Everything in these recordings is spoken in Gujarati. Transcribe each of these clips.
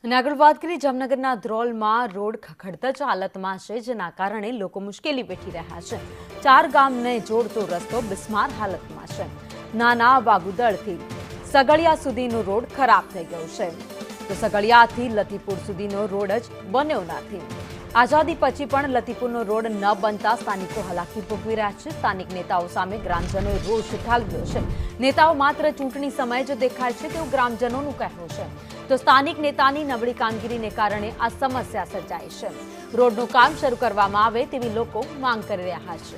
અને આગળ વાત કરીએ જામનગરના ધ્રોલમાં રોડ ખખડતજ હાલતમાં છે, જેના કારણે લોકો મુશ્કેલી વેઠી રહ્યા છે। 4 ગામને જોડતો રસ્તો બિસ્માર હાલતમાં છે। નાના વાગુદળથી સગળિયા સુધીનો રોડ ખરાબ થઈ ગયો છે, તો સગળિયાથી લતીપુર સુધીનો રોડ જ બન્યો નથી। આઝાદી પછી પણ લતીપુરનો રોડ ન બનતા સ્થાનિકો હાલાકી ભોગવી રહ્યા છે। સ્થાનિક નેતાઓ સામે ગ્રામજનોએ રોષ ઠાલવ્યો છે। નેતાઓ માત્ર ચૂંટણી સમયે જ દેખાય છે તેવું ગ્રામજનોનું કહેવું છે, તો સ્થાનિક નેતાની નબળી કામગીરીને કારણે આ સમસ્યા સર્જાઈ છે। રોડનું કામ શરૂ કરવામાં આવે તેવી લોકો માંગ કરી રહ્યા છે।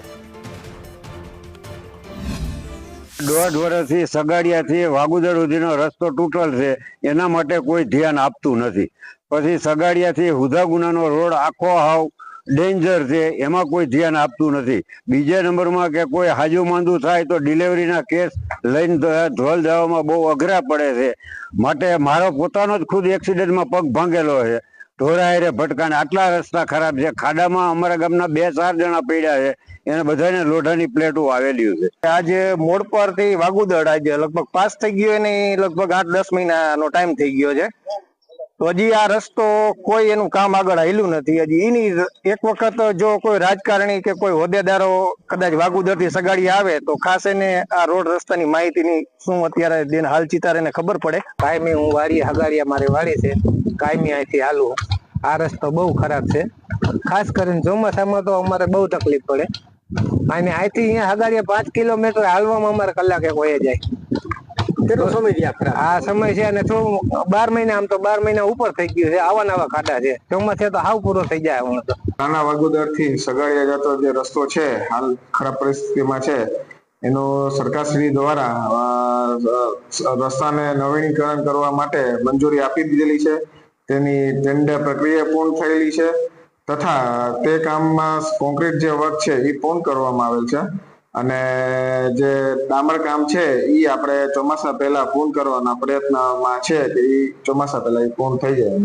દોઢ વર્ષથી સગાડિયાથી વાગુદર સુધીનો રસ્તો તૂટેલ છે, એના માટે કોઈ ધ્યાન આપતું નથી। પછી સગાડિયાથી હુધાગુનાનો રોડ આખો હાવ ડેન્જર છે, એમાં કોઈ ધ્યાન આપતું નથી। બીજા નંબરમાં કે કોઈ હાજુ માંદું થાય તો ડિલિવરીના કેસ લઈને ધ્રોલ જવામાં બહુ અઘરા પડે છે। માટે મારો પોતાનો જ ખુદ એક્સિડન્ટમાં પગ ભાંગેલો છે। ઢોરાયરે ભટકાને આટલા રસ્તા ખરાબ છે। ખાડામાં અમારા ગામના 2-4 જણા પડ્યા છે, એને બધાને લોઢાની પ્લેટો આવેલી છે। આજે મોડ પરથી વાગુદળ આજે લગભગ પાસ થઈ ગયો એને લગભગ 8-10 મહિનાનો ટાઈમ થઈ ગયો છે, તો હજી આ રસ્તો કોઈ એનું કામ આગળ હાલ્યું નથી। હજી એની એક વખત જો કોઈ રાજકારણી કે કોઈ હોદ્દેદારો કદાચ વાગુદળથી સગાડી આવે તો ખાસ એને આ રોડ રસ્તાની માહિતીની શું અત્યારે દિન હાલ ચિતાર એને ખબર પડે। કાયમી હું વાડી હગાડિયા મારી વાડી છે, કાયમી અહીંથી હાલું। આ રસ્તો બહુ ખરાબ છે, ખાસ કરીને ચોમાસામાં તો અમારે બહુ તકલીફ પડે। અને અહીંથી અહીંયા હગાડિયા 5 કિલોમીટર હાલવામાં અમારે કલાકે કોઈ જાય। કેટલો સમય થયા આ સમય છે, અને 12 મહિના આમ તો 12 મહિના ઉપર થઈ ગયું છે। આવા નવા ખાડા છે, ચોમાસે તો હાવ પૂરો થઈ જાય। હું તો નાના વાગુદર થી સગાડિયા જતો જે રસ્તો છે હાલ ખરાબ પરિસ્થિતિમાં છે, એનો સરકારશ્રી દ્વારા રસ્તાને નવીનીકરણ કરવા માટે મંજૂરી આપી દીધેલી છે। તેની ટેન્ડર પ્રક્રિયા પૂર્ણ થયેલી છે, તથા તે કામમાં કોન્ક્રીટ જે વર્ક છે એ પૂર્ણ કરવામાં આવેલ છે, અને જે ડામર કામ છે એ આપણે ચોમાસા પહેલા પૂર્ણ કરવાના પ્રયત્નમાં છે કે એ ચોમાસા પહેલા એ પૂર્ણ થઈ જાય।